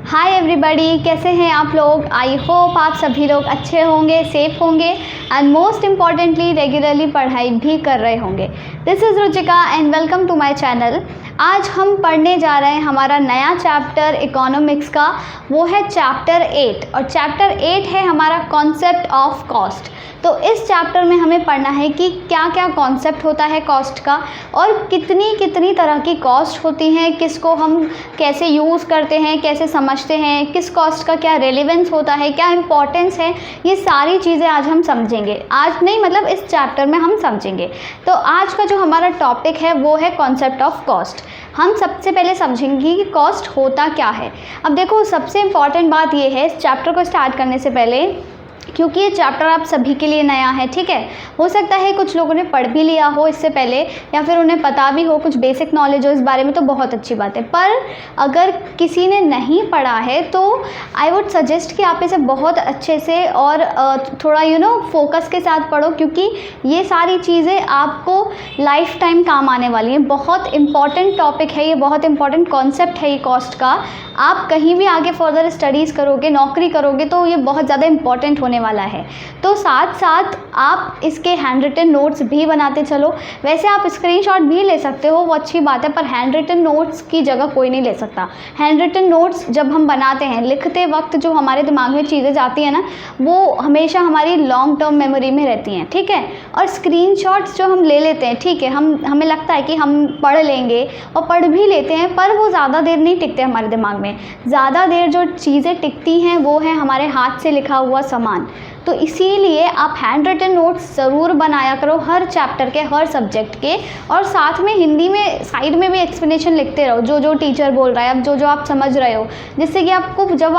Hi everybody, कैसे हैं आप लोग। आई होप आप सभी लोग अच्छे होंगे, सेफ होंगे एंड मोस्ट इम्पॉर्टेंटली रेगुलरली पढ़ाई भी कर रहे होंगे। This is Ruchika and welcome to my channel. आज हम पढ़ने जा रहे हैं हमारा नया चैप्टर इकोनॉमिक्स का, वो है चैप्टर 8 और चैप्टर 8 है हमारा कॉन्सेप्ट ऑफ कॉस्ट। तो इस चैप्टर में हमें पढ़ना है कि क्या क्या कॉन्सेप्ट होता है कॉस्ट का और कितनी तरह की कॉस्ट होती हैं, किसको हम कैसे यूज़ करते हैं, कैसे समझते हैं, किस कॉस्ट का क्या रेलेवेंस होता है, क्या इम्पोर्टेंस है, ये सारी चीज़ें आज हम समझेंगे। आज नहीं, मतलब इस चैप्टर में हम समझेंगे। तो आज का जो हमारा टॉपिक है वो है कॉन्सेप्ट ऑफ कॉस्ट। हम सबसे पहले समझेंगे कि कॉस्ट होता क्या है। अब देखो, सबसे इम्पॉर्टेंट बात ये है इस चैप्टर को स्टार्ट करने से पहले, क्योंकि ये चैप्टर आप सभी के लिए नया है, ठीक है। हो सकता है कुछ लोगों ने पढ़ भी लिया हो इससे पहले या फिर उन्हें पता भी हो, कुछ बेसिक नॉलेज हो इस बारे में, तो बहुत अच्छी बात है। पर अगर किसी ने नहीं पढ़ा है तो आई वुड सजेस्ट कि आप इसे बहुत अच्छे से और थोड़ा फोकस के साथ पढ़ो, क्योंकि ये सारी चीज़ें आपको लाइफ टाइम काम आने वाली हैं। बहुत इंपॉर्टेंट टॉपिक है ये, बहुत इंपॉर्टेंट कॉन्सेप्ट है ये कॉस्ट का। आप कहीं भी आगे फर्दर स्टडीज़ करोगे, नौकरी करोगे, तो ये बहुत ज़्यादा इंपॉर्टेंट होने वाला है। तो साथ साथ आप इसके हैंड रिटन नोट्स भी बनाते चलो। वैसे आप स्क्रीनशॉट भी ले सकते हो, वो अच्छी बात है, पर हैंड रिटन नोट्स की जगह कोई नहीं ले सकता। हैंड रिटन नोट्स जब हम बनाते हैं, लिखते वक्त जो हमारे दिमाग में चीज़ें जाती हैं ना, वो हमेशा हमारी लॉन्ग टर्म मेमोरी में रहती हैं, ठीक है। और स्क्रीनशॉट्स जो हम ले लेते हैं, ठीक है, हमें लगता है कि हम पढ़ लेंगे और पढ़ भी लेते हैं, पर वो ज़्यादा देर नहीं टिकते हमारे दिमाग में। ज़्यादा देर जो चीज़ें टिकती हैं वो है हमारे हाथ से लिखा हुआ सामान। तो इसीलिए आप हैंड रिटन नोट्स ज़रूर बनाया करो हर चैप्टर के, हर सब्जेक्ट के, और साथ में हिंदी में साइड में भी एक्सप्लेनेशन लिखते रहो, जो जो टीचर बोल रहा है, अब जो जो आप समझ रहे हो, जिससे कि आपको जब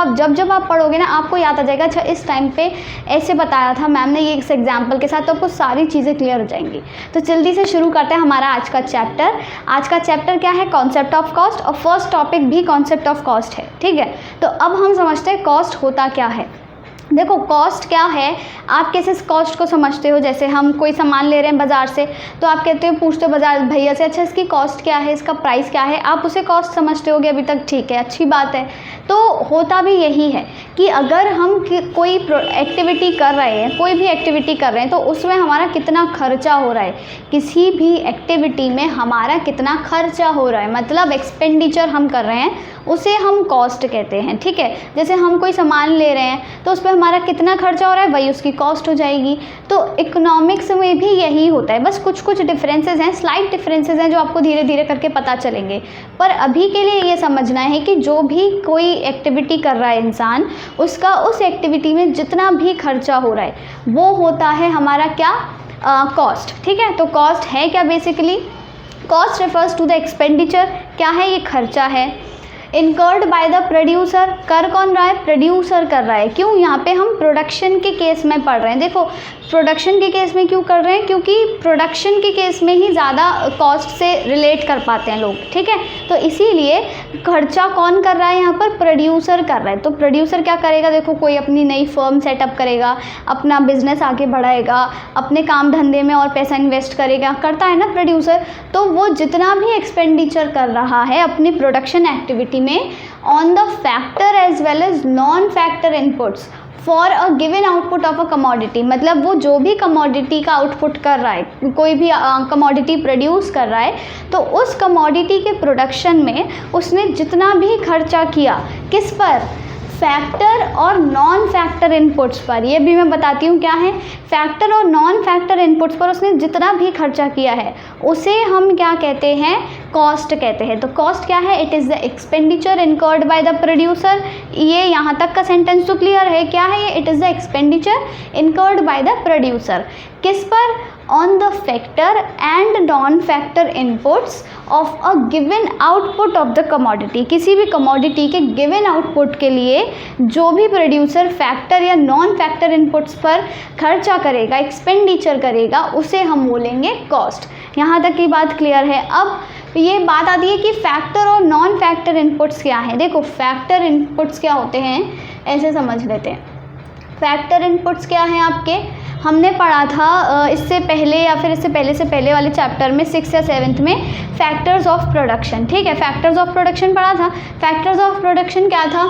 आप पढ़ोगे ना, आपको याद आ जाएगा, अच्छा इस टाइम पे ऐसे बताया था मैम ने, ये इस एग्जाम्पल के साथ, तो आपको सारी चीज़ें क्लियर हो जाएंगी। तो जल्दी से शुरू करते हैं हमारा आज का चैप्टर। आज का चैप्टर क्या है? कॉन्सेप्ट ऑफ कॉस्ट, और फर्स्ट टॉपिक भी कॉन्सेप्ट ऑफ कॉस्ट है, ठीक है। तो अब हम समझते हैं कॉस्ट होता क्या है। देखो, कॉस्ट क्या है, आप कैसे इस कॉस्ट को समझते हो। जैसे हम कोई सामान ले रहे हैं बाज़ार से, तो आप कहते हो, पूछते हो बाज़ार भैया से, अच्छा इसकी कॉस्ट क्या है, इसका प्राइस क्या है, आप उसे कॉस्ट समझते होगे अभी तक, ठीक है, अच्छी बात है। तो होता भी यही है कि अगर हम कोई एक्टिविटी कर रहे हैं, कोई भी एक्टिविटी कर रहे हैं, तो उसमें हमारा कितना खर्चा हो रहा है, किसी भी एक्टिविटी में हमारा कितना खर्चा हो रहा है, मतलब एक्सपेंडिचर हम कर रहे हैं, उसे हम कॉस्ट कहते हैं, ठीक है। जैसे हम कोई सामान ले रहे हैं तो उस पर हमारा कितना खर्चा हो रहा है, वही उसकी कॉस्ट हो जाएगी। तो इकोनॉमिक्स में भी यही होता है, बस कुछ कुछ डिफरेंसेस हैं, स्लाइट डिफरेंसेस हैं, जो आपको धीरे धीरे करके पता चलेंगे। पर अभी के लिए ये समझना है कि जो भी कोई एक्टिविटी कर रहा है इंसान, उसका उस एक्टिविटी में जितना भी खर्चा हो रहा है वो होता है हमारा क्या, कॉस्ट, ठीक है। तो कॉस्ट है क्या basically? Cost refers to the expenditure. क्या है? ये खर्चा है। Incurred by the producer. कर कौन रहा है? प्रोड्यूसर कर रहा है। क्यों? यहाँ पे हम प्रोडक्शन के केस में पढ़ रहे हैं। देखो, प्रोडक्शन के केस में क्यों कर रहे हैं? क्योंकि प्रोडक्शन के केस में ही ज़्यादा कॉस्ट से रिलेट कर पाते हैं लोग, ठीक है। तो इसीलिए खर्चा कौन कर रहा है यहाँ पर? प्रोड्यूसर कर रहा है। तो प्रोड्यूसर क्या करेगा? देखो, कोई अपनी नई फर्म सेटअप करेगा, अपना बिजनेस आगे बढ़ाएगा, अपने काम धंधे में और पैसा इन्वेस्ट करेगा, करता है ना प्रोड्यूसर। तो वो जितना भी एक्सपेंडिचर कर रहा है अपनी प्रोडक्शन एक्टिविटी में, on the factor as well as non factor inputs for a given output of a commodity, मतलब वो जो भी कमोडिटी का आउटपुट कर रहा है, कोई भी कमोडिटी प्रोड्यूस कर रहा है, तो उस कमोडिटी के प्रोडक्शन में उसने जितना भी खर्चा किया, किस पर? फैक्टर और नॉन फैक्टर इनपुट्स पर। ये भी मैं बताती हूँ क्या है। फैक्टर और नॉन फैक्टर इनपुट्स पर उसने जितना भी खर्चा किया है उसे हम क्या कहते हैं? कॉस्ट कहते हैं। तो कॉस्ट क्या है? It is the expenditure incurred by the producer. ये यहाँ तक का सेंटेंस तो क्लियर है। क्या है ये? It is the expenditure incurred by the producer. किस पर? On the factor and non factor inputs of a given output of the commodity. किसी भी कमोडिटी के गिवन आउटपुट के लिए जो भी प्रोड्यूसर फैक्टर या नॉन फैक्टर इनपुट्स पर खर्चा करेगा, एक्सपेंडिचर करेगा, उसे हम बोलेंगे कॉस्ट। यहाँ तक की बात क्लियर है। अब ये बात आती है कि फैक्टर और नॉन फैक्टर इनपुट्स क्या हैं। देखो, फैक्टर इनपुट्स क्या होते हैं, ऐसे समझ लेते हैं। फैक्टर इनपुट्स क्या हैं आपके? हमने पढ़ा था इससे पहले या फिर इससे पहले वाले चैप्टर में 6th या 7th में फैक्टर्स ऑफ प्रोडक्शन, ठीक है। फैक्टर्स ऑफ प्रोडक्शन पढ़ा था। फैक्टर्स ऑफ प्रोडक्शन क्या था?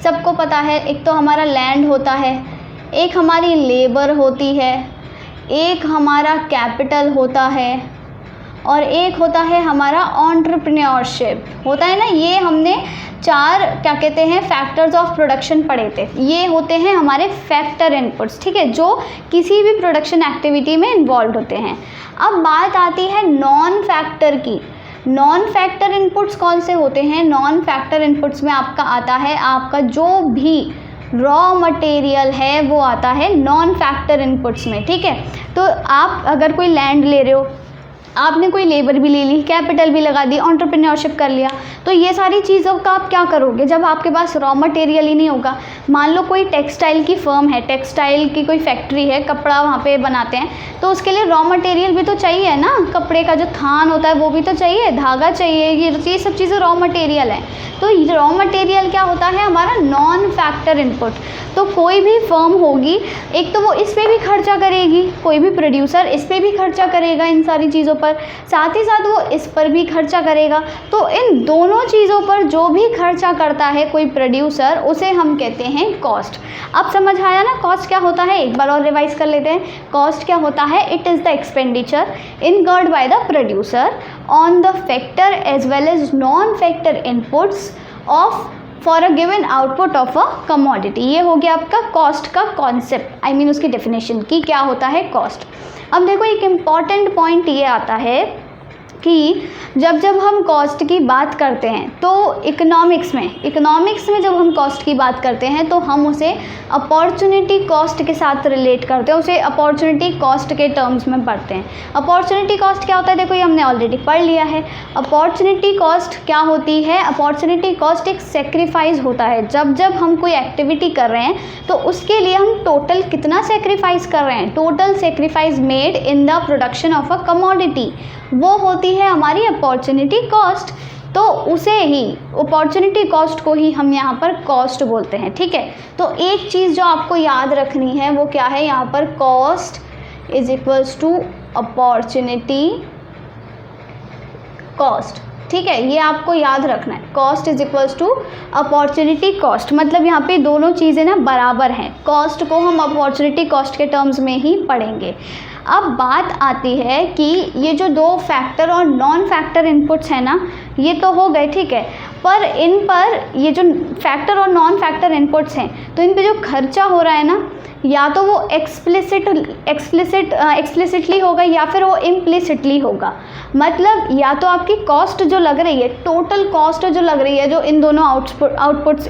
सबको पता है, एक तो हमारा लैंड होता है, एक हमारी लेबर होती है, एक हमारा कैपिटल होता है और एक होता है हमारा एंटरप्रेन्योरशिप होता है ना। ये हमने 4 क्या कहते हैं फैक्टर्स ऑफ प्रोडक्शन पढ़े थे। ये होते हैं हमारे फैक्टर इनपुट्स, ठीक है, जो किसी भी प्रोडक्शन एक्टिविटी में इन्वॉल्व होते हैं। अब बात आती है नॉन फैक्टर की। नॉन फैक्टर इनपुट्स कौन से होते हैं? नॉन फैक्टर इनपुट्स में आपका आता है आपका जो भी रॉ मटेरियल है वो आता है नॉन फैक्टर इनपुट्स में, ठीक है। तो आप अगर कोई लैंड ले रहे हो, आपने कोई लेबर भी ले ली, कैपिटल भी लगा दी, एंटरप्रेन्योरशिप कर लिया, तो ये सारी चीज़ों का आप क्या करोगे जब आपके पास रॉ मटेरियल ही नहीं होगा। मान लो कोई टेक्सटाइल की फर्म है, टेक्सटाइल की कोई फैक्ट्री है, कपड़ा वहाँ पे बनाते हैं, तो उसके लिए रॉ मटेरियल भी तो चाहिए ना। कपड़े का जो थान होता है वो भी तो चाहिए, धागा चाहिए, ये सब चीज़ें रॉ मटेरियल है। तो रॉ मटेरियल क्या होता है हमारा नॉन फैक्टर इनपुट। तो कोई भी फर्म होगी, एक तो वो इस पर भी खर्चा करेगी, कोई भी प्रोड्यूसर इस पर भी खर्चा करेगा इन सारी चीज़ों पर, साथ ही साथ वो इस पर भी खर्चा करेगा। तो इन दोनों चीज़ों पर जो भी खर्चा करता है कोई प्रोड्यूसर, उसे हम कहते हैं कॉस्ट। अब समझ आया ना कॉस्ट क्या होता है? एक बार और रिवाइज कर लेते हैं। कॉस्ट क्या होता है? It is the expenditure incurred by the producer on the factor as well as non factor inputs of for a given output of a commodity. ये हो गया आपका कॉस्ट का कॉन्सेप्ट, आई मीन उसकी डेफिनेशन की क्या होता है कॉस्ट। अब देखो एक इम्पॉर्टेंट पॉइंट ये आता है कि जब हम कॉस्ट की बात करते हैं तो इकोनॉमिक्स में जब हम कॉस्ट की बात करते हैं तो हम उसे अपॉर्चुनिटी कॉस्ट के साथ रिलेट करते हैं, उसे अपॉर्चुनिटी कॉस्ट के टर्म्स में पढ़ते हैं। अपॉर्चुनिटी कॉस्ट क्या होता है? देखो ये हमने ऑलरेडी पढ़ लिया है। अपॉर्चुनिटी कॉस्ट क्या होती है? अपॉर्चुनिटी कॉस्ट एक सेक्रीफाइस होता है। जब हम कोई एक्टिविटी कर रहे हैं तो उसके लिए हम टोटल कितना सेक्रीफाइस कर रहे हैं, total sacrifice made in the production of a commodity, वो होती है हमारी अपॉर्चुनिटी कॉस्ट। तो उसे ही अपॉर्चुनिटी कॉस्ट को ही हम यहाँ पर कॉस्ट बोलते हैं, ठीक है। तो एक चीज़ जो आपको याद रखनी है वो क्या है, यहाँ पर cost is equals to opportunity cost, ठीक है, ये आपको याद रखना है। Cost is equals to opportunity cost, मतलब यहाँ पे दोनों चीज़ें ना बराबर हैं। कॉस्ट को हम अपॉर्चुनिटी कॉस्ट के टर्म्स में ही पढ़ेंगे। अब बात आती है कि ये जो 2 फैक्टर और नॉन फैक्टर इनपुट्स हैं ना, ये तो हो गए, ठीक है, पर इन पर ये जो फैक्टर और नॉन फैक्टर इनपुट्स हैं तो इन पे जो खर्चा हो रहा है ना, या तो वो एक्सप्लिसिटली होगा या फिर वो इम्प्लिसिटली होगा। मतलब या तो आपकी कॉस्ट जो लग रही है, टोटल कॉस्ट जो लग रही है जो इन दोनों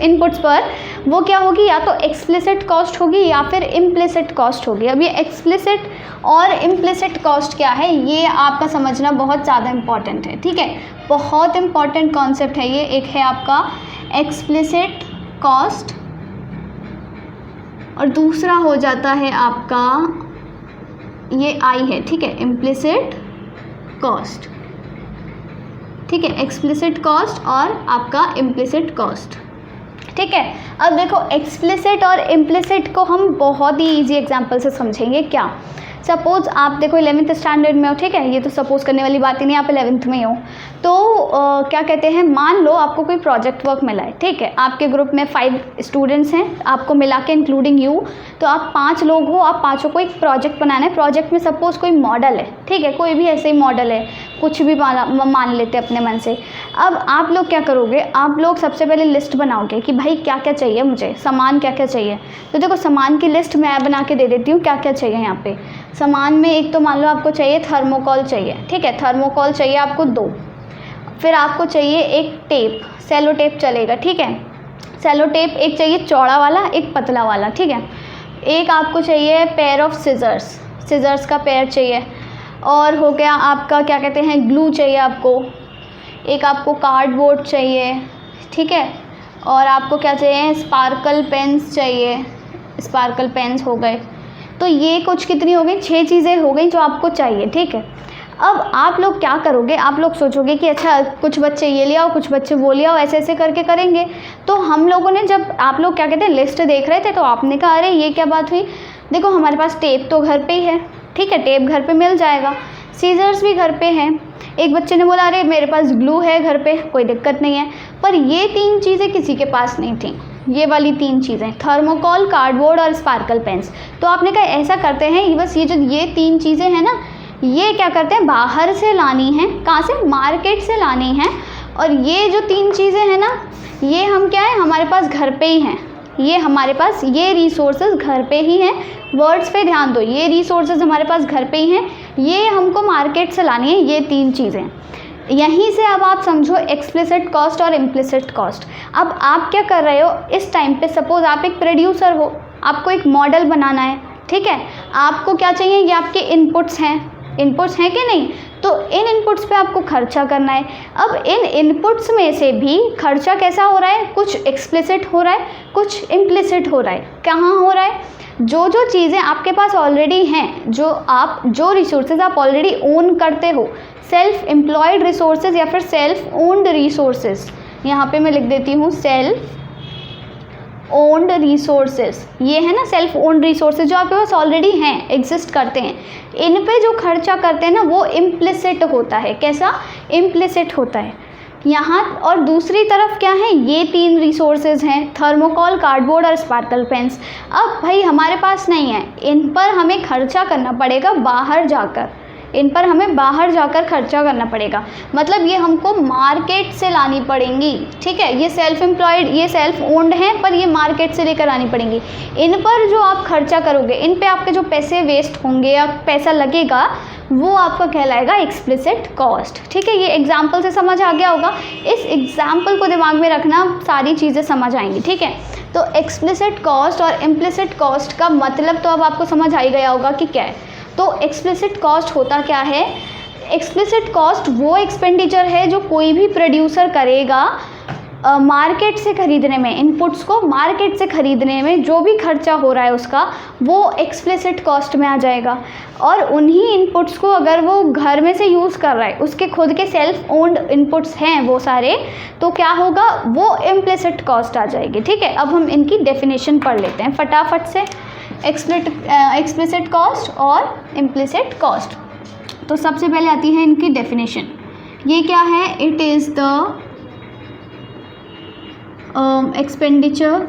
इनपुट्स पर, वो क्या होगी, या तो एक्सप्लिसिट कॉस्ट होगी या फिर इम्प्लिसिट कॉस्ट होगी। अब ये एक्सप्लिसिट और इम्प्लिसिट कॉस्ट क्या है ये आपका समझना बहुत ज़्यादा इम्पॉर्टेंट है, ठीक है, बहुत इम्पॉर्टेंट कॉन्सेप्ट है ये। एक है आपका एक्सप्लिसिट कॉस्ट और दूसरा हो जाता है आपका ये आई है, ठीक है, इम्प्लिसिट कॉस्ट, ठीक है, एक्सप्लिसिट कॉस्ट और आपका इम्प्लिसिट कॉस्ट, ठीक है। अब देखो एक्सप्लिसिट और इम्प्लिसिट को हम बहुत ही इजी एग्जांपल से समझेंगे। क्या, सपोज आप देखो 11th स्टैंडर्ड में हो, ठीक है, ये तो सपोज करने वाली बात ही नहीं, आप 11th में ही हो, तो क्या कहते हैं, मान लो आपको कोई प्रोजेक्ट वर्क मिला है, ठीक है, आपके ग्रुप में 5 स्टूडेंट्स हैं, आपको मिला के इंक्लूडिंग यू, तो आप 5 लोग हो, आप पाँचों को एक प्रोजेक्ट बनाना है। प्रोजेक्ट में सपोज कोई मॉडल है, ठीक है, कोई भी ऐसे ही मॉडल है, कुछ भी मान लेते अपने मन से। अब आप लोग क्या करोगे, आप लोग सबसे पहले लिस्ट बनाओगे कि भाई क्या क्या चाहिए मुझे, सामान क्या क्या चाहिए। तो देखो सामान की लिस्ट मैं बना के दे देती हूँ क्या क्या चाहिए यहाँ पे। सामान में एक तो मान लो आपको चाहिए थर्मोकॉल चाहिए, ठीक है, थर्मोकॉल चाहिए आपको 2, फिर आपको चाहिए एक टेप, सेलो टेप चलेगा, ठीक है, सेलो टेप एक चाहिए चौड़ा वाला, एक पतला वाला, ठीक है, एक आपको चाहिए पेयर ऑफ सिजर्स का पेयर चाहिए, और हो गया आपका क्या कहते हैं ग्लू चाहिए आपको, एक आपको कार्डबोर्ड चाहिए, ठीक है, और आपको क्या चाहिए स्पार्कल पेन्स चाहिए, स्पार्कल पेन्स हो गए। तो ये कुछ कितनी हो गई, 6 चीज़ें हो गई जो आपको चाहिए, ठीक है। अब आप लोग क्या करोगे, आप लोग सोचोगे कि अच्छा कुछ बच्चे ये ले आओ, कुछ बच्चे वो ले आओ, ऐसे ऐसे करके करेंगे। तो हम लोगों ने जब आप लोग क्या कहते हैं लिस्ट देख रहे थे तो आपने कहा अरे ये क्या बात हुई, देखो हमारे पास टेप तो घर पे ही है, ठीक है, टेप घर पे मिल जाएगा, सीजर्स भी घर पे हैं। एक बच्चे ने बोला अरे मेरे पास ग्लू है घर पे, कोई दिक्कत नहीं है। पर ये 3 चीज़ें किसी के पास नहीं थी। ये वाली 3 चीज़ें, थर्मोकोल, कार्डबोर्ड और स्पार्कल पेन्स। तो आपने कहा ऐसा करते हैं, बस ये जो ये 3 चीज़ें हैं ना, ये क्या करते हैं, बाहर से लानी है। कहाँ से? मार्केट से लानी है। और ये जो 3 चीज़ें हैं ना, ये हम क्या है, हमारे पास घर पे ही हैं। ये हमारे पास ये रिसोर्सेज घर पे ही हैं। वर्ड्स पे ध्यान दो, ये रिसोर्सेज हमारे पास घर पे ही हैं, ये हमको मार्केट से लानी है, ये 3 चीज़ें। यहीं से अब आप समझो एक्सप्लिसिट कॉस्ट और इम्प्लिसिट कॉस्ट। अब आप क्या कर रहे हो इस टाइम पे, सपोज आप एक प्रोड्यूसर हो, आपको एक मॉडल बनाना है, ठीक है। आपको क्या चाहिए, ये आपके इनपुट्स हैं कि नहीं, तो इन इनपुट्स पे आपको खर्चा करना है। अब इन इनपुट्स में से भी खर्चा कैसा हो रहा है, कुछ एक्सप्लिसिट हो रहा है, कुछ इम्प्लिसिट हो रहा है। कहाँ हो रहा है? जो चीज़ें आपके पास ऑलरेडी हैं, जो रिसोर्सेज आप ऑलरेडी ओन करते हो, सेल्फ एम्प्लॉयड रिसोर्सेज या फिर सेल्फ ओन्ड रिसोर्सेज, यहाँ पे मैं लिख देती हूँ सेल्फ ओन्ड रिसोर्सेज। ये है ना सेल्फ ओन्ड रिसोर्सेज, जो आपके पास ऑलरेडी हैं, एग्जिस्ट करते हैं। इन पे जो खर्चा करते हैं ना, वो इम्प्लिसिट होता है। कैसा? इम्प्लिसिट होता है यहाँ। और दूसरी तरफ क्या है, ये 3 रिसोर्सेज हैं, थर्मोकोल, कार्डबोर्ड और स्पार्कल पेन्स। अब भाई हमारे पास नहीं है, इन पर हमें खर्चा करना पड़ेगा बाहर जाकर, इन पर हमें बाहर जाकर खर्चा करना पड़ेगा। मतलब ये हमको मार्केट से लानी पड़ेंगी, ठीक है। ये सेल्फ एम्प्लॉयड, ये सेल्फ ओन्ड हैं, पर ये मार्केट से लेकर आनी पड़ेंगी। इन पर जो आप खर्चा करोगे, इन पे आपके जो पैसे वेस्ट होंगे या पैसा लगेगा, वो आपका कहलाएगा एक्सप्लिसिट कॉस्ट, ठीक है। ये एग्जाम्पल से समझ आ गया होगा। इस एग्जाम्पल को दिमाग में रखना, सारी चीज़ें समझ आएंगी, ठीक है। तो एक्सप्लिसिट कॉस्ट और इम्प्लिसिट कॉस्ट का मतलब तो अब आपको समझ आ ही गया होगा कि क्या है। तो एक्सप्लिसिट कॉस्ट होता क्या है? एक्सप्लिसिट कॉस्ट वो एक्सपेंडिचर है जो कोई भी प्रोड्यूसर करेगा मार्केट से ख़रीदने में, इनपुट्स को मार्केट से ख़रीदने में जो भी खर्चा हो रहा है उसका, वो एक्सप्लिसिट कॉस्ट में आ जाएगा। और उन्हीं इनपुट्स को अगर वो घर में से यूज़ कर रहा है, उसके खुद के सेल्फ ओन्ड इनपुट्स हैं वो सारे, तो क्या होगा, वो इम्प्लिसिट कॉस्ट आ जाएगी, ठीक है। अब हम इनकी डेफिनेशन पढ़ लेते हैं फटाफट से, एक्सप्लिसिट कॉस्ट और इम्प्लिसिट कॉस्ट। तो सबसे पहले आती है इनकी डेफिनेशन। ये क्या है? It is the expenditure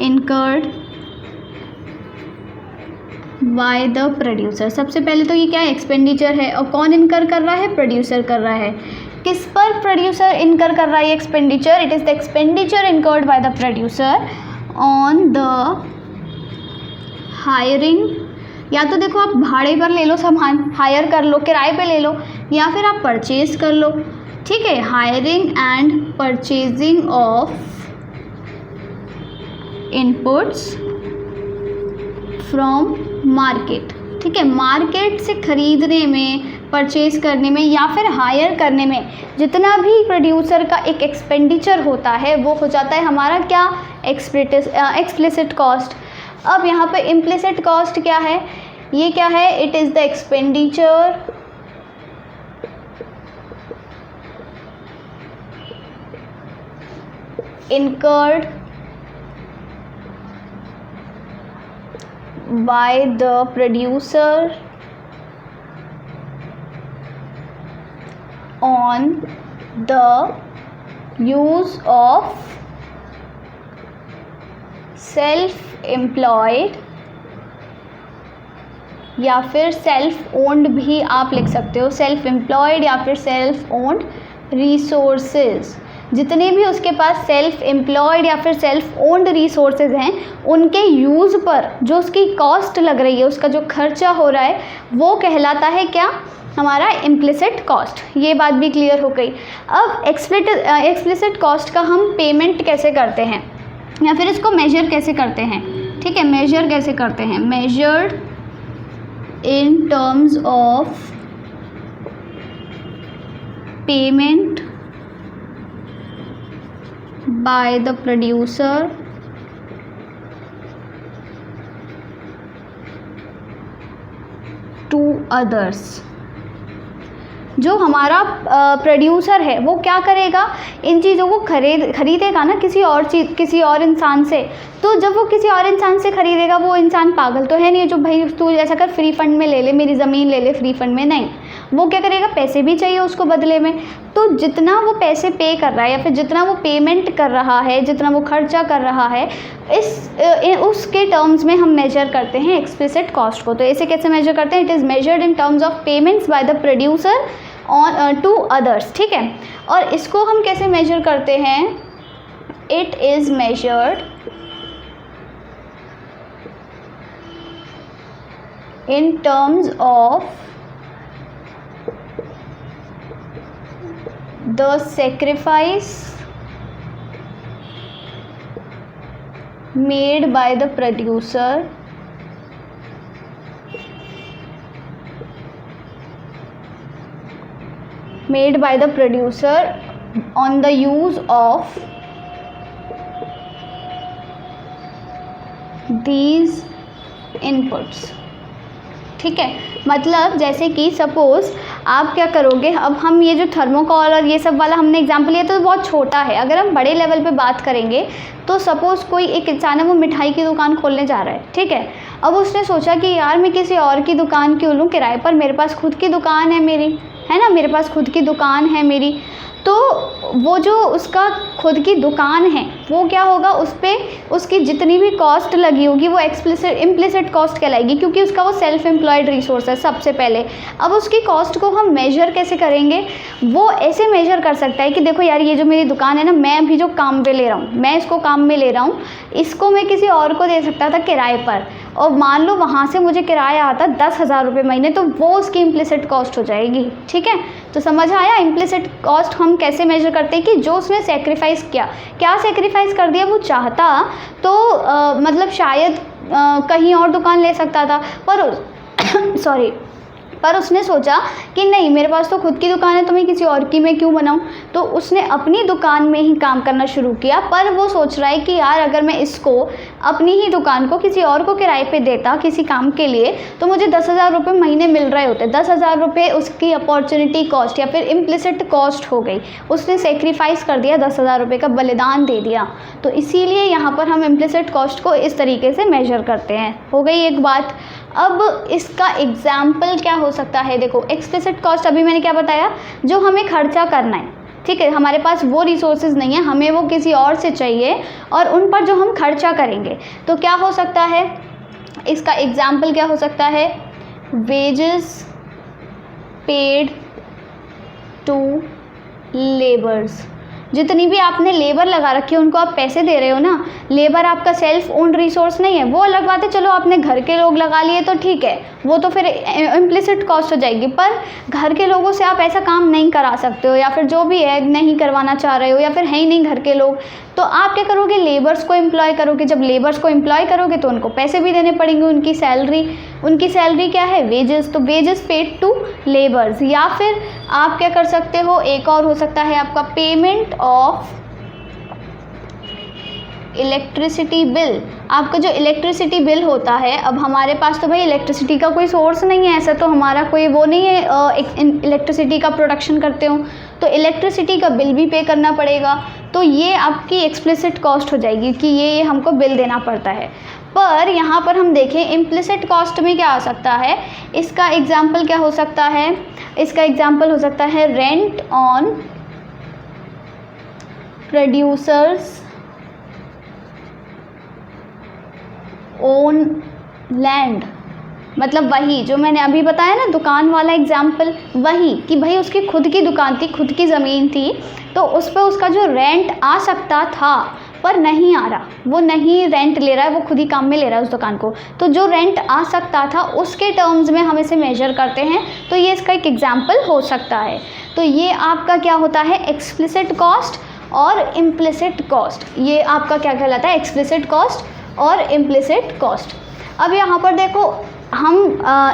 incurred bye the producer. सबसे पहले तो ये क्या है? एक्सपेंडिचर है। और कौन इनकर कर रहा है? प्रोड्यूसर कर रहा है। किस पर प्रोड्यूसर इनकर कर रहा है expenditure? It is the expenditure incurred by the producer on the hiring, या तो देखो आप भाड़े पर ले लो सामान, हायर कर लो, किराए पे ले लो, या फिर आप परचेज कर लो, ठीक है। Hiring and purchasing of inputs from market, ठीक है। मार्केट से ख़रीदने में, परचेज करने में या फिर हायर करने में जितना भी प्रोड्यूसर का एक एक्सपेंडिचर होता है, वो हो जाता है हमारा क्या? Explicit cost. अब यहाँ पे इम्प्लिसिट कॉस्ट क्या है? ये क्या है? It is the expenditure incurred by the producer on the use of self-employed या फिर सेल्फ ओन्ड भी आप लिख सकते हो, सेल्फ एम्प्लॉयड या फिर सेल्फ ओन्ड रिसोर्सेज। जितने भी उसके पास सेल्फ एम्प्लॉयड या फिर सेल्फ ओन्ड रिसोर्सेज हैं, उनके यूज़ पर जो उसकी कॉस्ट लग रही है, उसका जो खर्चा हो रहा है, वो कहलाता है क्या? हमारा इम्प्लिसिट कॉस्ट। ये बात भी क्लियर हो गई। अब एक्सप्लिसिट कॉस्ट का हम पेमेंट कैसे करते हैं या फिर इसको मेजर कैसे करते हैं, ठीक है। मेजर कैसे करते हैं? Measured in terms of payment by the producer to others। जो हमारा प्रोड्यूसर है वो क्या करेगा? इन चीज़ों को खरीदेगा ना किसी और इंसान से। तो जब वो किसी और इंसान से खरीदेगा, वो इंसान पागल तो है नहीं जो भाई तू ऐसा कर फ्री फंड में ले ले, मेरी ज़मीन ले ले फ्री फंड में, नहीं। वो क्या करेगा, पैसे भी चाहिए उसको बदले में। तो जितना वो पैसे पे कर रहा है या फिर जितना वो पेमेंट कर रहा है, जितना वो खर्चा कर रहा है, उसके टर्म्स में हम मेजर करते हैं एक्सप्लिसिट कॉस्ट को। तो ऐसे कैसे मेजर करते हैं, it is measured in terms of payments by the producer on to others, ठीक है। और इसको हम कैसे मेजर करते हैं, it is measured in terms of the sacrifice made by the producer on the use of these inputs, ठीक है। मतलब जैसे कि सपोज़ आप क्या करोगे, अब हम ये जो थर्मोकॉल और ये सब वाला हमने एग्जांपल लिया तो बहुत छोटा है। अगर हम बड़े लेवल पे बात करेंगे तो सपोज़ कोई एक इंसान है, वो मिठाई की दुकान खोलने जा रहा है, ठीक है। अब उसने सोचा कि यार मैं किसी और की दुकान क्यों लूँ किराए पर, मेरे पास खुद की दुकान है मेरी, है ना, मेरे पास खुद की दुकान है मेरी। तो वो जो उसका खुद की दुकान है वो क्या होगा, उस पर उसकी जितनी भी कॉस्ट लगी होगी वो इम्प्लिसिट कॉस्ट कहलाएगी, क्योंकि उसका वो सेल्फ एम्प्लॉयड रिसोर्स है सबसे पहले। अब उसकी कॉस्ट को हम मेजर कैसे करेंगे, वो ऐसे मेजर कर सकता है कि देखो यार ये जो मेरी दुकान है ना, मैं अभी जो काम पे ले रहा हूँ, मैं इसको काम में ले रहा हूँ, इसको मैं किसी और को दे सकता था किराए पर, और मान लो वहाँ से मुझे किराया आता 10,000 रुपये महीने, तो वो उसकी इम्प्लिसिट कॉस्ट हो जाएगी, ठीक है। तो समझ आया इम्प्लिसिट कॉस्ट हम कैसे मेजर करते हैं, कि जो उसने सेक्रीफाइस किया, क्या सेक्रीफाइस कर दिया, वो चाहता तो मतलब शायद कहीं और दुकान ले सकता था, पर पर उसने सोचा कि नहीं मेरे पास तो खुद की दुकान है, तो मैं किसी और की में क्यों बनाऊं। तो उसने अपनी दुकान में ही काम करना शुरू किया, पर वो सोच रहा है कि यार अगर मैं इसको अपनी ही दुकान को किसी और को किराए पे देता किसी काम के लिए, तो मुझे 10,000 रुपये महीने मिल रहे होते। 10,000 रुपये उसकी अपॉर्चुनिटी कॉस्ट या फिर इम्प्लिसिट कॉस्ट हो गई, उसने सेक्रीफाइस कर दिया, 10,000 रुपये का बलिदान दे दिया। तो इसीलिए यहाँ पर हम इम्प्लिसिट कॉस्ट को इस तरीके से मेजर करते हैं। हो गई एक बात। अब इसका एग्जाम्पल क्या हो सकता है, देखो एक्सप्लिसिट कॉस्ट अभी मैंने क्या बताया, जो हमें खर्चा करना है, ठीक है, हमारे पास वो रिसोर्सेज नहीं है, हमें वो किसी और से चाहिए, और उन पर जो हम खर्चा करेंगे, तो क्या हो सकता है, इसका एग्जाम्पल क्या हो सकता है, वेजेस पेड टू लेबर्स। जितनी भी आपने लेबर लगा रखी है उनको आप पैसे दे रहे हो ना, लेबर आपका सेल्फ ओन्ड रिसोर्स नहीं है, वो अलग बात है, चलो आपने घर के लोग लगा लिए तो ठीक है, वो तो फिर इम्प्लिसिट कॉस्ट हो जाएगी। पर घर के लोगों से आप ऐसा काम नहीं करा सकते हो, या फिर जो भी है नहीं करवाना चाह रहे हो, या फिर है ही नहीं घर के लोग, तो आप क्या करोगे, लेबर्स को एम्प्लॉय करोगे। जब लेबर्स को एम्प्लॉय करोगे तो उनको पैसे भी देने पड़ेंगे, उनकी सैलरी क्या है, वेजेस, तो वेजेस पेड टू लेबर्स। या फिर आप क्या कर सकते हो, एक और हो सकता है आपका पेमेंट ऑफ इलेक्ट्रिसिटी बिल। आपका जो इलेक्ट्रिसिटी बिल होता है, अब हमारे पास तो भाई इलेक्ट्रिसिटी का कोई सोर्स नहीं है, ऐसा तो हमारा कोई वो नहीं है इलेक्ट्रिसिटी का प्रोडक्शन करते हो, तो इलेक्ट्रिसिटी का बिल भी पे करना पड़ेगा। तो ये आपकी एक्सप्लिसिट कॉस्ट हो जाएगी कि ये हमको बिल देना पड़ता है। पर यहाँ पर हम देखें इम्प्लिसिट कॉस्ट में क्या आ सकता है, इसका एग्जाम्पल क्या हो सकता है, इसका एग्जाम्पल हो सकता है rent on producers own land. मतलब वही जो मैंने अभी बताया ना दुकान वाला एग्जाम्पल, वही कि भाई उसकी खुद की दुकान थी, खुद की ज़मीन थी, तो उस पर उसका जो रेंट आ सकता था पर नहीं आ रहा, वो नहीं रेंट ले रहा है, वो खुद ही काम में ले रहा है उस दुकान को, तो जो रेंट आ सकता था उसके टर्म्स में हम इसे मेजर करते हैं। तो ये इसका एक एग्जाम्पल हो सकता है। तो ये आपका क्या होता है, एक्सप्लिसिट कॉस्ट और इम्प्लिसिट कॉस्ट। ये आपका क्या कहलाता है, एक्सप्लिसिट कॉस्ट और इम्प्लिसिट कॉस्ट। अब यहाँ पर देखो हम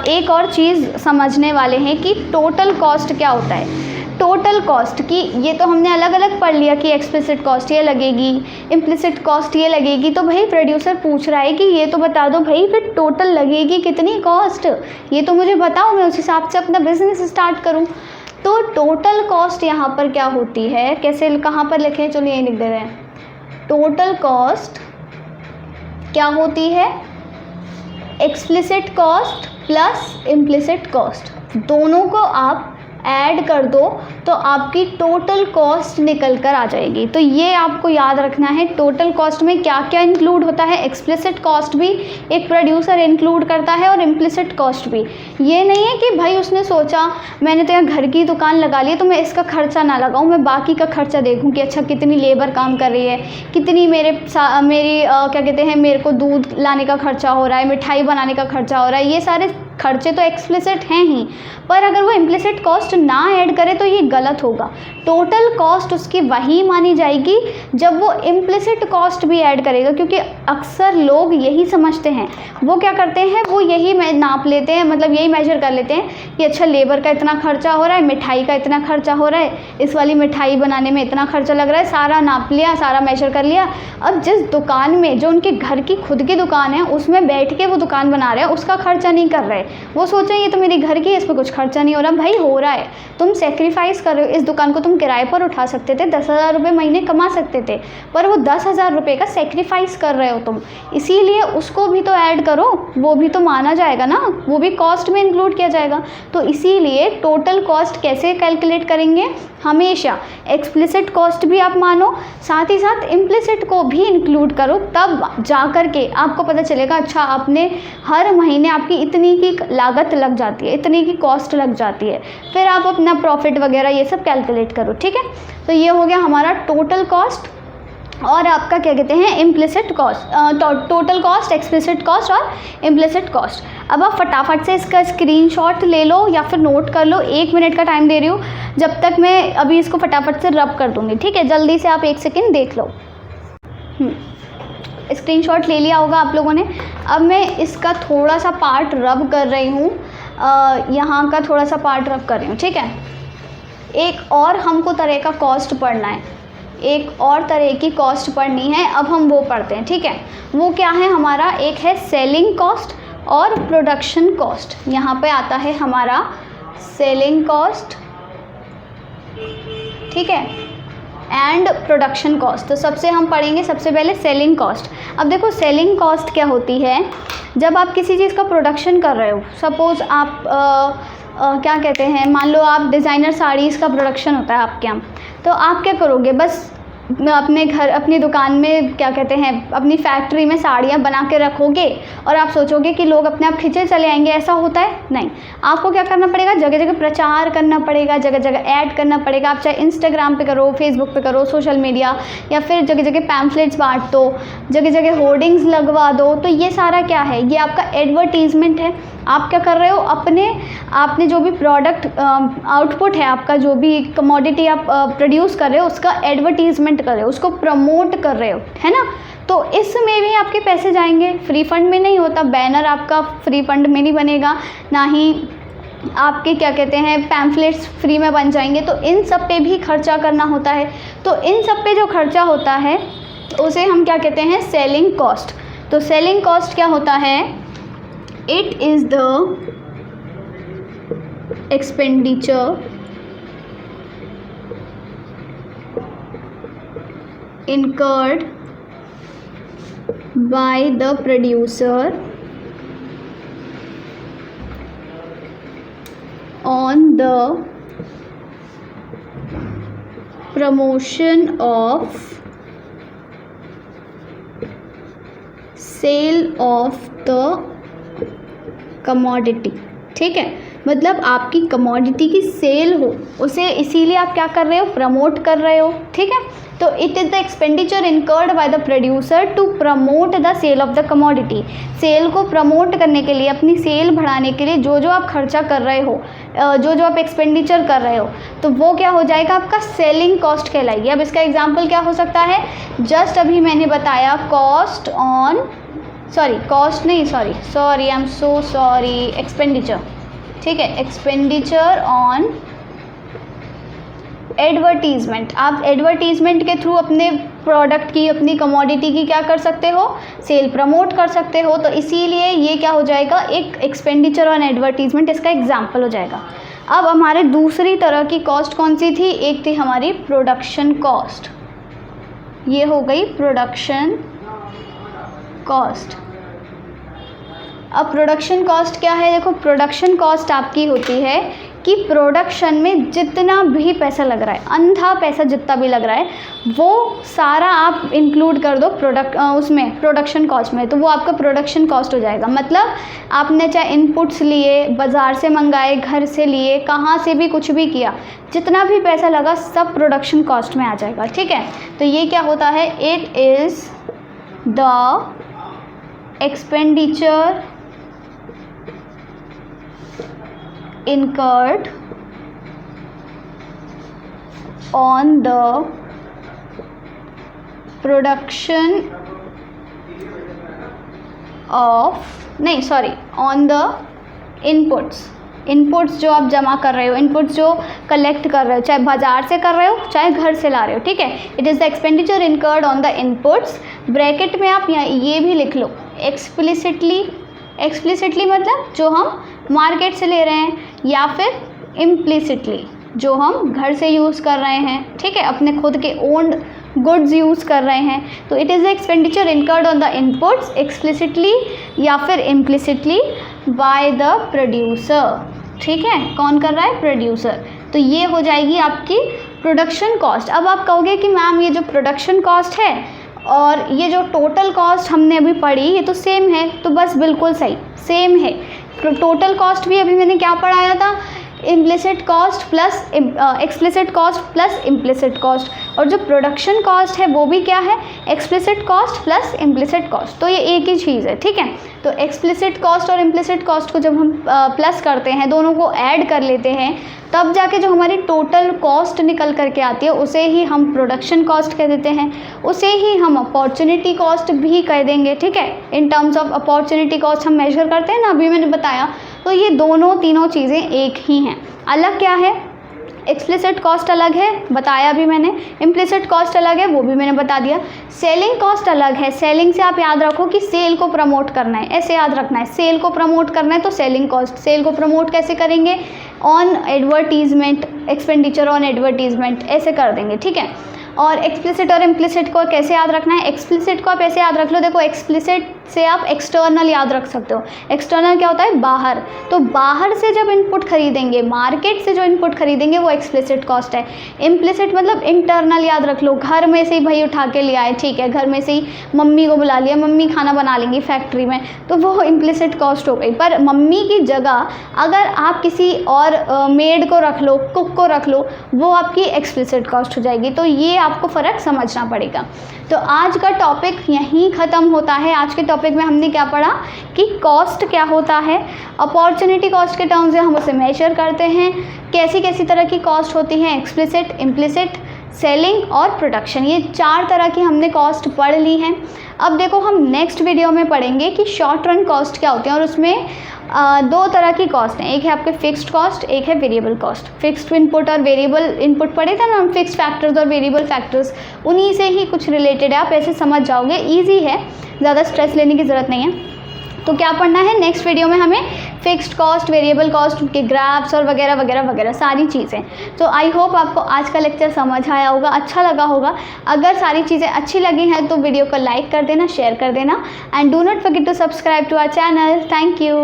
एक और चीज़ समझने वाले हैं कि टोटल कॉस्ट क्या होता है। टोटल कॉस्ट की ये तो हमने अलग अलग पढ़ लिया कि एक्सप्लिसिट कॉस्ट ये लगेगी, इम्प्लिसिट कॉस्ट ये लगेगी। तो भाई प्रोड्यूसर पूछ रहा है कि ये तो बता दो भाई फिर टोटल लगेगी कितनी कॉस्ट, ये तो मुझे बताओ, मैं उस हिसाब से अपना बिजनेस स्टार्ट करूँ। तो टोटल कॉस्ट यहाँ पर क्या होती है, कैसे कहाँ पर लिखें, चलो ये लिख दे रहे हैं। टोटल कॉस्ट क्या होती है, explicit cost plus implicit cost. दोनों को आप ऐड कर दो तो आपकी टोटल कॉस्ट निकल कर आ जाएगी। तो ये आपको याद रखना है, टोटल कॉस्ट में क्या क्या इंक्लूड होता है। एक्सप्लिसिट कॉस्ट भी एक प्रोड्यूसर इंक्लूड करता है और इम्प्लिसिट कॉस्ट भी। ये नहीं है कि भाई उसने सोचा मैंने तो यहाँ घर की दुकान लगा ली तो मैं इसका खर्चा ना लगाऊं, मैं बाकी का खर्चा देखूं कि अच्छा कितनी लेबर काम कर रही है, कितनी मेरी क्या कहते हैं, मेरे को दूध लाने का खर्चा हो रहा है, मिठाई बनाने का खर्चा हो रहा है। ये सारे खर्चे तो एक्सप्लिसिट हैं ही, पर अगर वो इम्प्लिसिट कॉस्ट ना ऐड करे तो ये गलत होगा। टोटल कॉस्ट उसकी वही मानी जाएगी जब वो इम्प्लिसिट कॉस्ट भी ऐड करेगा, क्योंकि अक्सर लोग यही समझते हैं, वो क्या करते हैं, वो यही नाप लेते हैं, मतलब यही मेजर कर लेते हैं कि अच्छा लेबर का इतना खर्चा हो रहा है, मिठाई का इतना खर्चा हो रहा है, इस वाली मिठाई बनाने में इतना खर्चा लग रहा है, सारा नाप लिया, सारा मेजर कर लिया। अब जिस दुकान में, जो उनके घर की खुद की दुकान है, उसमें बैठ के वो दुकान बना रहे हैं, उसका खर्चा नहीं कर रहे। वो सोच रहे हैं ये तो मेरी घर की है, इस पर कुछ खर्चा नहीं हो रहा। भाई हो रहा है, तुम सेक्रीफाइस कर रहे हो। इस दुकान को तुम किराए पर उठा सकते थे, 10,000 रुपये महीने कमा सकते थे, पर वो 10,000 रुपये का सेक्रीफाइस कर रहे हो तुम, इसीलिए उसको भी तो ऐड करो, वो भी तो माना जाएगा ना, वो भी कॉस्ट में इंक्लूड किया जाएगा। तो इसीलिए टोटल कॉस्ट कैसे कैलकुलेट करेंगे, हमेशा एक्सप्लिसिट कॉस्ट भी आप मानो, साथ ही साथ इम्प्लिसिट को भी इंक्लूड करो, तब जा कर के आपको पता चलेगा अच्छा आपने हर महीने आपकी इतनी की लागत लग जाती है, इतनी की कॉस्ट लग जाती है, फिर आप अपना प्रॉफिट वगैरह ये सब कैलकुलेट करो। ठीक है, तो ये हो गया हमारा टोटल कॉस्ट और आपका क्या कहते हैं implicit cost, total cost, explicit cost और इम्प्लिसिट कॉस्ट। अब आप फटाफट से इसका स्क्रीनशॉट ले लो या फिर नोट कर लो, 1 मिनट का टाइम दे रही हूँ, जब तक मैं अभी इसको फटाफट से रब कर दूँगी। ठीक है, जल्दी से आप 1 सेकेंड देख लो। स्क्रीनशॉट ले लिया होगा आप लोगों ने। अब मैं इसका थोड़ा सा पार्ट रब कर रही हूँ, यहाँ का थोड़ा सा पार्ट रब कर रही हूँ। ठीक है, एक और हमको तरह का कॉस्ट पढ़ना है, एक और तरह की कॉस्ट पढ़नी है, अब हम वो पढ़ते हैं। ठीक है, वो क्या है हमारा, एक है सेलिंग कॉस्ट और प्रोडक्शन कॉस्ट। यहाँ पे आता है हमारा सेलिंग कॉस्ट, ठीक है, एंड प्रोडक्शन कॉस्ट। तो सबसे हम पढ़ेंगे सबसे पहले सेलिंग कॉस्ट। अब देखो सेलिंग कॉस्ट क्या होती है, जब आप किसी चीज़ का प्रोडक्शन कर रहे हो, सपोज़ आप क्या कहते हैं, मान लो आप डिज़ाइनर साड़ीज़ का प्रोडक्शन होता है आपके यहाँ, तो आप क्या करोगे, बस अपने घर, अपनी दुकान में क्या कहते हैं, अपनी फैक्ट्री में साड़ियाँ बना के रखोगे और आप सोचोगे कि लोग अपने आप खींचे चले आएंगे, ऐसा होता है नहीं। आपको क्या करना पड़ेगा, जगह जगह प्रचार करना पड़ेगा, जगह जगह ऐड करना पड़ेगा। आप चाहे इंस्टाग्राम पे करो, फेसबुक पे करो, सोशल मीडिया, या फिर जगह जगह पैम्फलेट्स बांट दो, जगह जगह होर्डिंग्स लगवा दो। तो ये सारा क्या है, ये आपका एडवर्टीज़मेंट है। आप क्या कर रहे हो, आपने जो भी प्रोडक्ट आउटपुट है, आपका जो भी कमोडिटी आप प्रोड्यूस कर रहे हो, उसका एडवर्टीज़मेंट कर रहे हो, उसको प्रमोट कर रहे हो, है ना। तो इसमें भी आपके पैसे जाएंगे, फ्री फंड में नहीं होता। बैनर आपका फ्री फंड में नहीं बनेगा, ना ही आपके क्या कहते हैं पैम्फलेट्स फ्री में बन जाएंगे। तो इन सब पे भी खर्चा करना होता है। तो इन सब पे जो खर्चा होता है उसे हम क्या कहते हैं, सेलिंग कॉस्ट। तो सेलिंग कॉस्ट क्या होता है, it is the expenditure incurred by the producer on the promotion of sale of the commodity। ठीक है, मतलब आपकी कमोडिटी की सेल हो, उसे इसीलिए आप क्या कर रहे हो, प्रमोट कर रहे हो। ठीक है, तो it is the expenditure incurred by the producer to promote the sale of the commodity. Sale को प्रमोट करने के लिए, अपनी सेल बढ़ाने के लिए जो जो आप खर्चा कर रहे हो, जो जो आप एक्सपेंडिचर कर रहे हो, तो वो क्या हो जाएगा, आपका सेलिंग कॉस्ट कहलाएगी। अब इसका एग्जांपल क्या हो सकता है, जस्ट अभी मैंने बताया cost on, I am so sorry, expenditure. ठीक है, एक्सपेंडिचर ऑन एडवर्टीज़मेंट। आप एडवर्टीज़मेंट के थ्रू अपने प्रोडक्ट की, अपनी कमोडिटी की क्या कर सकते हो, सेल प्रमोट कर सकते हो। तो इसीलिए ये क्या हो जाएगा, एक एक्सपेंडिचर ऑन एडवर्टीज़मेंट इसका एग्जाम्पल हो जाएगा। अब हमारे दूसरी तरह की कॉस्ट कौन सी थी, एक थी हमारी प्रोडक्शन कॉस्ट। ये हो गई प्रोडक्शन कॉस्ट। अब प्रोडक्शन कॉस्ट क्या है? देखो प्रोडक्शन कॉस्ट आपकी होती है कि प्रोडक्शन में जितना भी पैसा लग रहा है, अंधा पैसा जितना भी लग रहा है, वो सारा आप इंक्लूड कर दो उसमें प्रोडक्शन कॉस्ट में, तो वो आपका प्रोडक्शन कॉस्ट हो जाएगा। मतलब आपने चाहे इनपुट्स लिए, बाज़ार से मंगाए, घर से लिए, कहाँ से भी कुछ भी किया, जितना भी पैसा लगा सब प्रोडक्शन कॉस्ट में आ जाएगा। ठीक है, तो ये क्या होता है? It is the expenditure incurred on the production on the inputs जो आप जमा कर रहे हो, इनपुट्स जो कलेक्ट कर रहे हो, चाहे बाजार से कर रहे हो चाहे घर से ला रहे हो। ठीक है, it is the expenditure incurred on the inputs. Bracket में आप ये भी लिख लो एक्सप्लिसिटली मतलब जो हम मार्केट से ले रहे हैं, या फिर इम्प्लिसिटली जो हम घर से यूज़ कर रहे हैं। ठीक है, अपने खुद के ओन्ड गुड्स यूज़ कर रहे हैं। तो it is the expenditure incurred on the inputs explicitly या फिर इम्प्लिसिटली बाय द प्रोड्यूसर। ठीक है, कौन कर रहा है? प्रोड्यूसर। तो ये हो जाएगी आपकी प्रोडक्शन कॉस्ट। अब आप कहोगे कि मैम ये जो प्रोडक्शन कॉस्ट है और ये जो टोटल कॉस्ट हमने अभी पढ़ी ये तो सेम है, तो बस बिल्कुल सही सेम है। टोटल कॉस्ट भी अभी मैंने क्या पढ़ाया था? Implicit cost plus explicit cost plus implicit cost, और जो प्रोडक्शन कॉस्ट है वो भी क्या है? Explicit cost plus implicit cost. तो ये एक ही चीज़ है। ठीक है, तो एक्सप्लिसिट कॉस्ट और इम्प्लिसिट कॉस्ट को जब हम प्लस करते हैं, दोनों को ऐड कर लेते हैं, तब जाके जो हमारी टोटल कॉस्ट निकल करके आती है उसे ही हम प्रोडक्शन कॉस्ट कह देते हैं, उसे ही हम अपॉर्चुनिटी कॉस्ट भी कह देंगे। ठीक है, इन टर्म्स ऑफ अपॉर्चुनिटी कॉस्ट हम मेजर करते हैं ना, अभी मैंने बताया। तो ये तीनों चीज़ें एक ही हैं। अलग क्या है? एक्सप्लिसिट कॉस्ट अलग है, बताया भी मैंने। इम्प्लिसिट कॉस्ट अलग है, वो भी मैंने बता दिया। सेलिंग कॉस्ट अलग है। सेलिंग से आप याद रखो कि सेल को प्रमोट करना है, ऐसे याद रखना है, सेल को प्रमोट करना है तो सेलिंग कॉस्ट। सेल को प्रमोट कैसे करेंगे? On advertisement, expenditure on advertisement, ऐसे कर देंगे। ठीक है, और एक्सप्लिसिट और इम्प्लिसिट को कैसे याद रखना है? एक्सप्लिसिट को आप ऐसे याद रख लो, देखो एक्सप्लिसिट से आप एक्सटर्नल याद रख सकते हो। एक्सटर्नल क्या होता है? बाहर। तो बाहर से जब इनपुट खरीदेंगे, मार्केट से जो इनपुट खरीदेंगे वो एक्सप्लिसिट कॉस्ट है। इम्प्लिसिट मतलब इंटरनल याद रख लो, घर में से ही भाई उठा के ले आए, ठीक है, घर में से ही मम्मी को बुला लिया, मम्मी खाना बना लेंगी फैक्ट्री में, तो वो इम्प्लिसिट कॉस्ट हो गई। पर मम्मी की जगह अगर आप किसी और मेड को रख लो, कुक को रख लो, वो आपकी एक्सप्लिसिट कॉस्ट हो जाएगी। तो ये आपको फ़र्क समझना पड़ेगा। तो आज का टॉपिक यहीं ख़त्म होता है। आज के टॉपिक में हमने क्या पढ़ा कि कॉस्ट क्या होता है, अपॉर्चुनिटी कॉस्ट के टर्म्स में हम उसे मेजर करते हैं, कैसी कैसी तरह की कॉस्ट होती हैं, एक्सप्लिसिट, इम्प्लिसिट, सेलिंग और प्रोडक्शन। ये 4 तरह की हमने कॉस्ट पढ़ ली हैं। अब देखो हम नेक्स्ट वीडियो में पढ़ेंगे कि शॉर्ट रन कॉस्ट क्या होते हैं, और उसमें 2 तरह की कॉस्ट हैं, एक है आपके फिक्स्ड कॉस्ट, एक है वेरिएबल कॉस्ट। फिक्स्ड इनपुट और वेरिएबल इनपुट पढ़े थे ना हम, फिक्स्ड फैक्टर्स और वेरिएबल फैक्टर्स, उन्हीं से ही कुछ रिलेटेड है, आप ऐसे समझ जाओगे, ईजी है, ज़्यादा स्ट्रेस लेने की ज़रूरत नहीं है। तो क्या पढ़ना है नेक्स्ट वीडियो में? हमें फिक्स्ड कॉस्ट, वेरिएबल कॉस्ट के ग्राफ्स और वगैरह वगैरह वगैरह सारी चीज़ें। तो आई होप आपको आज का लेक्चर समझ आया होगा, अच्छा लगा होगा। अगर सारी चीज़ें अच्छी लगी हैं तो वीडियो को लाइक कर देना, शेयर कर देना, and do not forget to subscribe to our channel. Thank you.